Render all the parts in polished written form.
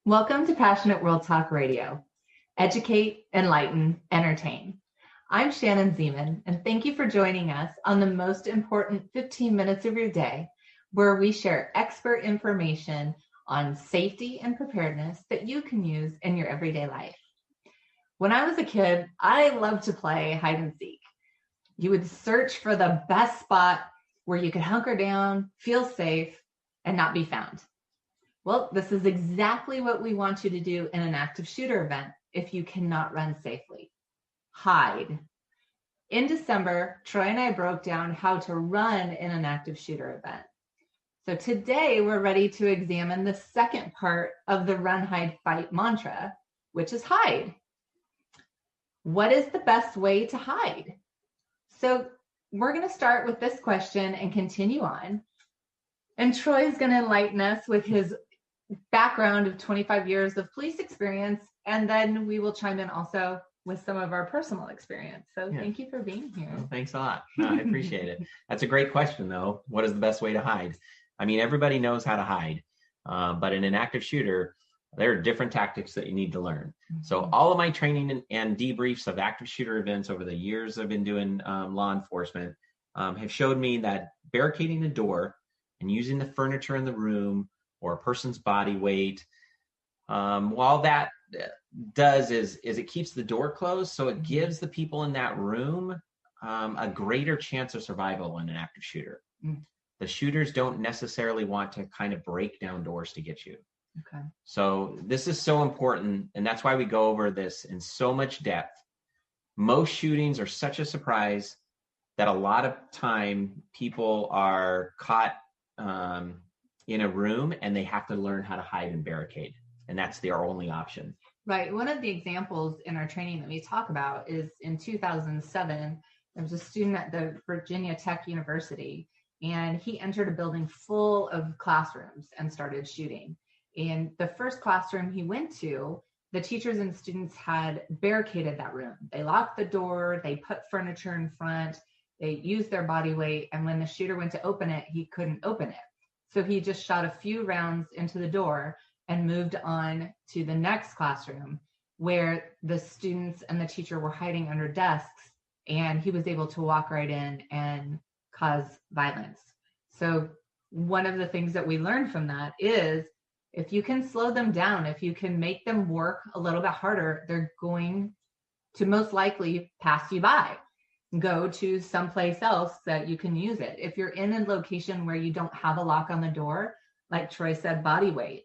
Welcome to Passionate World Talk Radio. Educate, enlighten, entertain. I'm Shannon Zeeman, and thank you for joining us on the most important 15 minutes of your day, where we share expert information on safety and preparedness that you can use in your everyday life. When I was a kid, I loved to play hide and seek. You would search for the best spot where you could hunker down, feel safe, and not be found. Well, this is exactly what we want you to do in an active shooter event if you cannot run safely. Hide. In December, Troy and I broke down how to run in an active shooter event. So today we're ready to examine the second part of the run, hide, fight mantra, which is hide. What is the best way to hide? So we're going to start with this question and continue on. And Troy is going to enlighten us with his background of 25 years of police experience, and then we will chime in also with some of our personal experience. So Thank you for being here. Well, thanks a lot. No, I appreciate it. That's a great question, though. What is the best way to hide? I mean, everybody knows how to hide, but in an active shooter, there are different tactics that you need to learn. Mm-hmm. So all of my training and debriefs of active shooter events over the years I've been doing law enforcement have showed me that barricading the door and using the furniture in the room or a person's body weight, while that does is it keeps the door closed, so it gives the people in that room a greater chance of survival in an active shooter. Mm. The shooters don't necessarily want to kind of break down doors to get you. Okay. So this is so important, and that's why we go over this in so much depth. Most shootings are such a surprise that a lot of time people are caught in a room and they have to learn how to hide and barricade, and that's their only option. Right. One of the examples in our training that we talk about is in 2007, there was a student at the Virginia Tech University, and he entered a building full of classrooms and started shooting. In the first classroom he went to, the teachers and students had barricaded that room. They locked the door, they put furniture in front, they used their body weight, and when the shooter went to open it, he couldn't open it. So he just shot a few rounds into the door and moved on to the next classroom where the students and the teacher were hiding under desks, and he was able to walk right in and cause violence. So one of the things that we learned from that is if you can slow them down, if you can make them work a little bit harder, they're going to most likely pass you by. Go to someplace else that you can use it. If you're in a location where you don't have a lock on the door, like Troy said, body weight,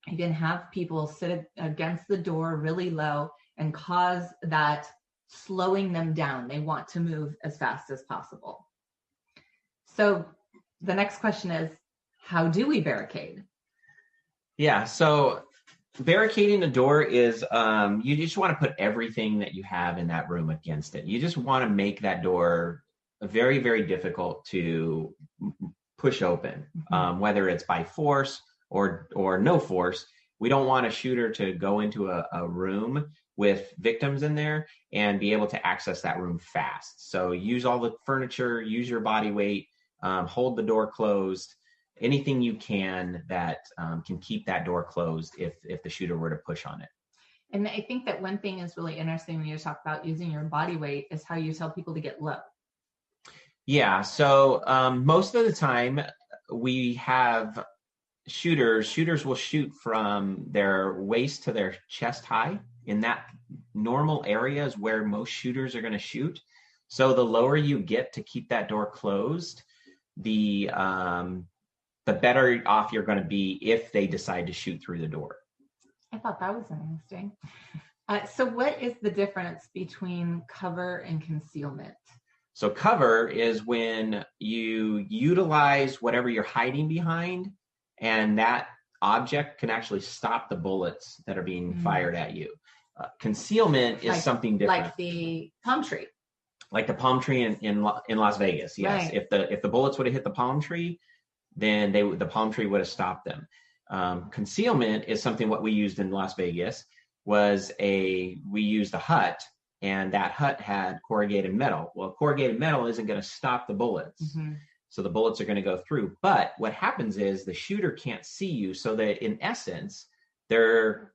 you can have people sit against the door really low and cause that slowing them down. They want to move as fast as possible. So the next question is, how do we barricade? Yeah, so barricading the door is you just want to put everything that you have in that room against it. You just want to make that door very, very difficult to push open, whether it's by force or no force. We don't want a shooter to go into a room with victims in there and be able to access that room fast. So use all the furniture, use your body weight, hold the door closed. Anything you can that can keep that door closed if the shooter were to push on it. And I think that one thing is really interesting when you talk about using your body weight is how you tell people to get low. Yeah, so most of the time we have shooters will shoot from their waist to their chest high. In that normal area is where most shooters are going to shoot. So the lower you get to keep that door closed, the better off you're going to be if they decide to shoot through the door. I thought that was interesting. So what is the difference between cover and concealment? So cover is when you utilize whatever you're hiding behind, and that object can actually stop the bullets that are being fired at you. Concealment is something different. Like the palm tree. Like the palm tree in Las Vegas, yes. Right. If the bullets would have hit the palm tree, then the palm tree would have stopped them. Concealment is something what we used in Las Vegas we used a hut, and that hut had corrugated metal. Well, corrugated metal isn't going to stop the bullets. Mm-hmm. So the bullets are going to go through. But what happens is the shooter can't see you, so that in essence, they're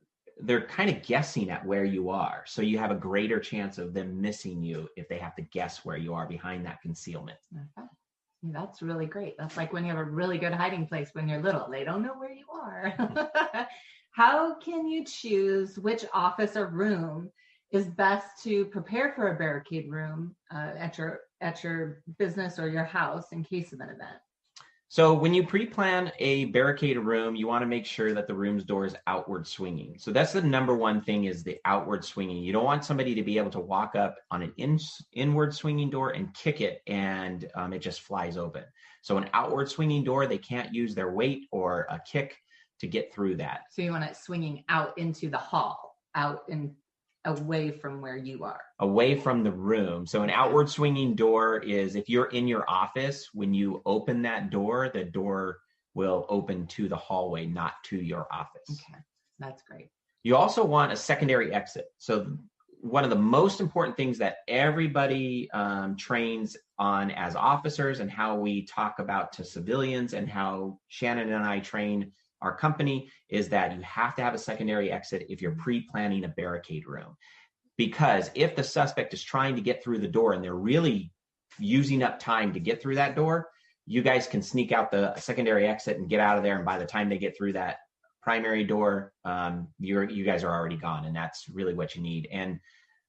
kind of guessing at where you are. So you have a greater chance of them missing you if they have to guess where you are behind that concealment. Okay. That's really great. That's like when you have a really good hiding place when you're little. They don't know where you are. How can you choose which office or room is best to prepare for a barricade room at your business or your house in case of an event? So when you pre-plan a barricaded room, you want to make sure that the room's door is outward swinging. So that's the number one thing, is the outward swinging. You don't want somebody to be able to walk up on an inward swinging door and kick it and it just flies open. So an outward swinging door, they can't use their weight or a kick to get through that. So you want it swinging out into the hall, out and away from where you are. Away from the room. So an outward swinging door is if you're in your office, when you open that door, the door will open to the hallway, not to your office. Okay, that's great. You also want a secondary exit. So one of the most important things that everybody trains on as officers, and how we talk about to civilians, and how Shannon and I train our company, is that you have to have a secondary exit if you're pre-planning a barricade room. Because if the suspect is trying to get through the door and they're really using up time to get through that door, you guys can sneak out the secondary exit and get out of there. And by the time they get through that primary door, you guys are already gone. And that's really what you need. And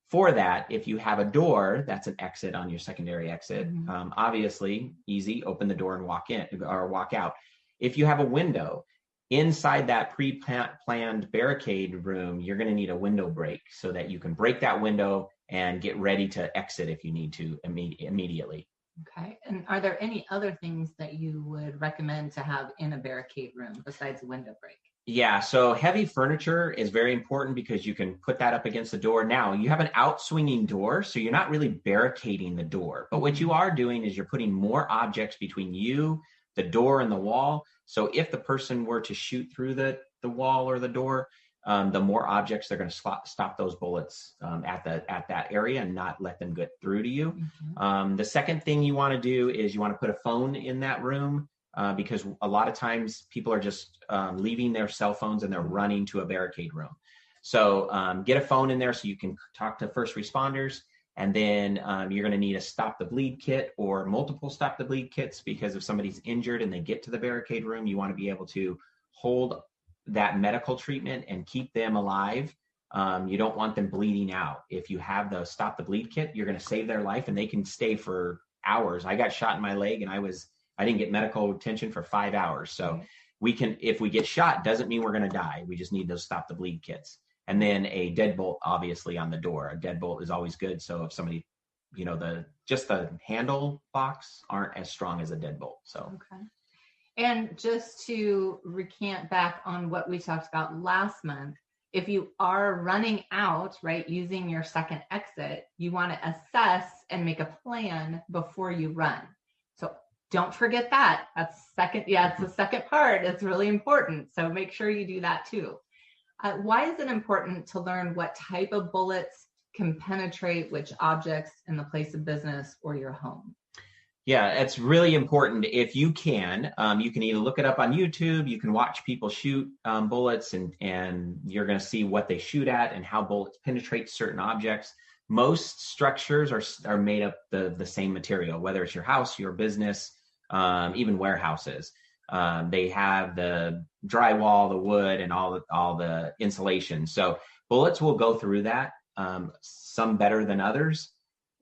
for that, if you have a door that's an exit on your secondary exit, obviously easy, open the door and walk in or walk out. If you have a window inside that pre-planned barricade room, you're going to need a window break so that you can break that window and get ready to exit if you need to immediately. Okay. And are there any other things that you would recommend to have in a barricade room besides a window break? Yeah, so heavy furniture is very important because you can put that up against the door. Now, you have an out-swinging door, so you're not really barricading the door. But what you are doing is you're putting more objects between you, the door, and the wall. So if the person were to shoot through the wall or the door, the more objects they're going to stop those bullets at that area and not let them get through to you. The second thing you want to do is you want to put a phone in that room because a lot of times people are just leaving their cell phones and they're running to a barricade room. So get a phone in there so you can talk to first responders. And then you're going to need a stop the bleed kit or multiple stop the bleed kits, because if somebody's injured and they get to the barricade room, you want to be able to hold that medical treatment and keep them alive. You don't want them bleeding out. If you have the stop the bleed kit, you're going to save their life and they can stay for hours. I got shot in my leg and I didn't get medical attention for 5 hours. So we can, if we get shot, doesn't mean we're going to die. We just need those stop the bleed kits. And then a deadbolt, obviously, on the door. A deadbolt is always good. So if somebody, just the handle locks aren't as strong as a deadbolt. So. Okay. And just to recant back on what we talked about last month, if you are running out, right, using your second exit, you want to assess and make a plan before you run. So don't forget that. That's second. Yeah, it's the second part. It's really important. So make sure you do that too. Why is it important to learn what type of bullets can penetrate which objects in the place of business or your home? Yeah, it's really important. If you can either look it up on YouTube, you can watch people shoot bullets and you're going to see what they shoot at and how bullets penetrate certain objects. Most structures are made up the same material, whether it's your house, your business, even warehouses. They have the drywall, the wood, and all the insulation. So bullets will go through that, some better than others.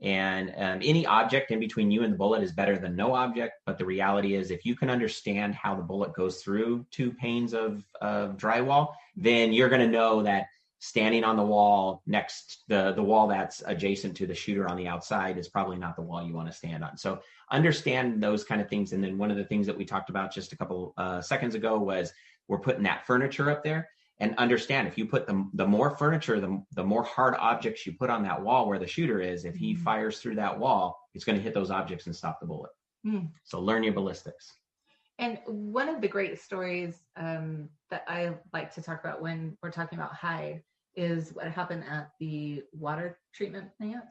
And any object in between you and the bullet is better than no object. But the reality is, if you can understand how the bullet goes through 2 panes of drywall, then you're going to know that standing on the wall next, the wall that's adjacent to the shooter on the outside is probably not the wall you want to stand on. So understand those kind of things. And then one of the things that we talked about just a couple seconds ago was we're putting that furniture up there. And understand, if you put the more furniture, the more hard objects you put on that wall where the shooter is, if he fires through that wall, it's going to hit those objects and stop the bullet. So learn your ballistics. And one of the great stories that I like to talk about when we're talking about Hyde is what happened at the water treatment plant.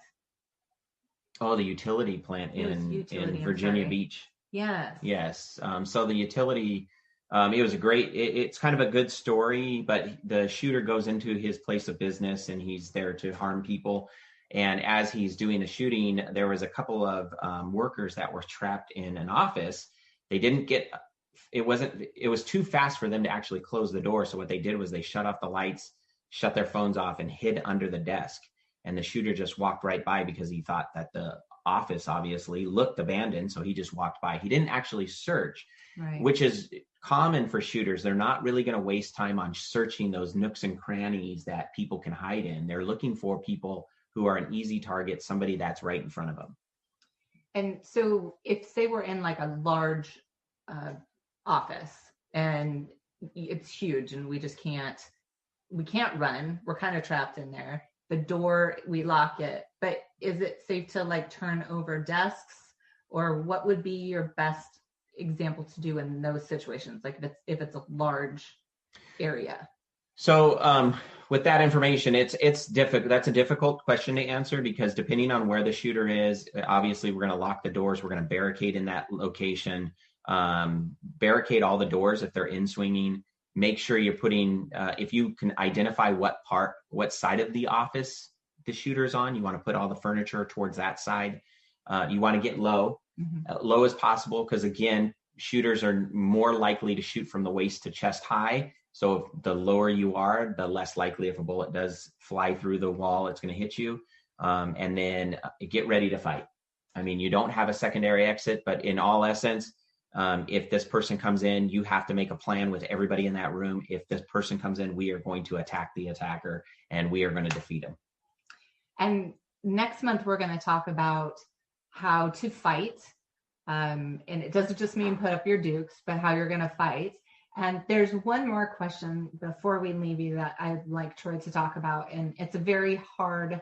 Oh, the utility plant in Virginia Beach. Yes. Yes. So the utility It was a great, it's kind of a good story, but the shooter goes into his place of business and he's there to harm people. And as he's doing the shooting, there was a couple of workers that were trapped in an office. They didn't get, it was too fast for them to actually close the door. So what they did was they shut off the lights, shut their phones off, and hid under the desk. And the shooter just walked right by because he thought that the office obviously looked abandoned. So he just walked by. He didn't actually search, right, which is common for shooters. They're not really going to waste time on searching those nooks and crannies that people can hide in. They're looking for people who are an easy target, somebody that's right in front of them. And so if say we're in like a large office and it's huge and we can't run, we're kind of trapped in there. The door, we lock it, but is it safe to like turn over desks, or what would be your best example to do in those situations? Like if it's a large area. So with that information, it's difficult. That's a difficult question to answer because depending on where the shooter is, obviously we're going to lock the doors. We're going to barricade in that location, barricade all the doors if they're in swinging. Make sure you're putting, if you can identify what side of the office the shooter's on, you want to put all the furniture towards that side. You want to get low, low as possible, because again, shooters are more likely to shoot from the waist to chest high. So if the lower you are, the less likely if a bullet does fly through the wall, it's going to hit you. And then get ready to fight. I mean, you don't have a secondary exit, but in all essence, if this person comes in, you have to make a plan with everybody in that room. If this person comes in, we are going to attack the attacker and we are going to defeat him. And next month, we're going to talk about how to fight. And it doesn't just mean put up your dukes, but how you're going to fight. And there's one more question before we leave you that I'd like Troy to talk about. And it's a very hard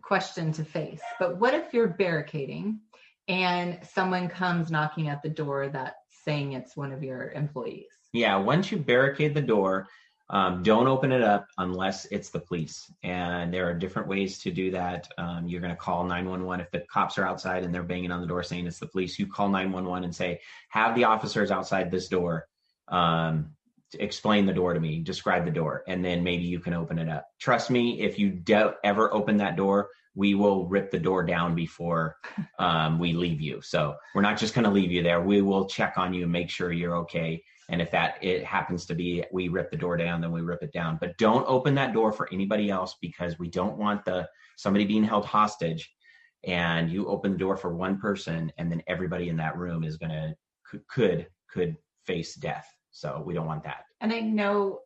question to face. But what if you're barricading and someone comes knocking at the door that's saying it's one of your employees? Yeah, once you barricade the door, don't open it up unless it's the police. And there are different ways to do that. You're going to call 911. If the cops are outside and they're banging on the door saying it's the police, you call 911 and say, have the officers outside this door explain the door to me, describe the door, and then maybe you can open it up. Trust me, if you ever open that door, we will rip the door down before we leave you. So we're not just going to leave you there. We will check on you and make sure you're okay. And if it happens to be we rip the door down, then we rip it down. But don't open that door for anybody else, because we don't want somebody being held hostage and you open the door for one person and then everybody in that room is could face death. So we don't want that. And I know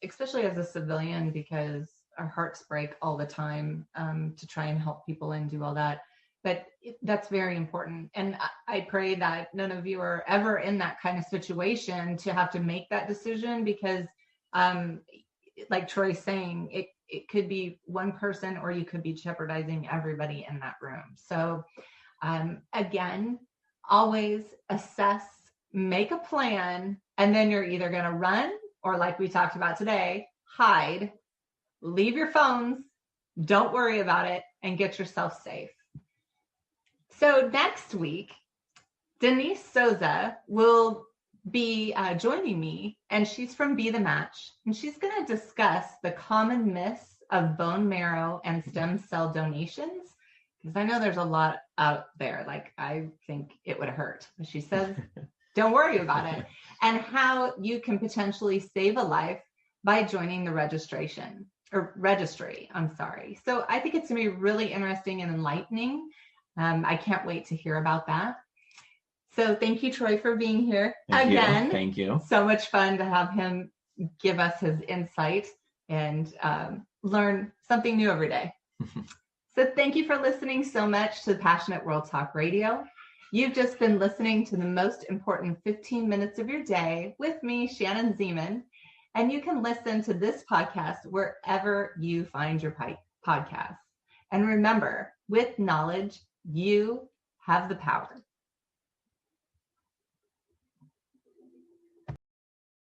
especially as a civilian, because our hearts break all the time to try and help people and do all that. But that's very important. And I pray that none of you are ever in that kind of situation to have to make that decision, because like Troy's saying, it could be one person or you could be jeopardizing everybody in that room. So again, always assess, make a plan, and then you're either going to run or, like we talked about today, hide, leave your phones, don't worry about it, and get yourself safe. So next week, Denise Souza will be joining me, and she's from Be the Match, and she's going to discuss the common myths of bone marrow and stem cell donations, because I know there's a lot out there. Like, I think it would hurt, but she says, don't worry about it, and how you can potentially save a life by joining the registry. So I think it's going to be really interesting and enlightening. I can't wait to hear about that. So thank you, Troy, for being here again. Thank you. So much fun to have him give us his insight and learn something new every day. So thank you for listening so much to Passionate World Talk Radio. You've just been listening to the most important 15 minutes of your day with me, Shannon Zeeman. And you can listen to this podcast wherever you find your podcasts. And remember, with knowledge, you have the power.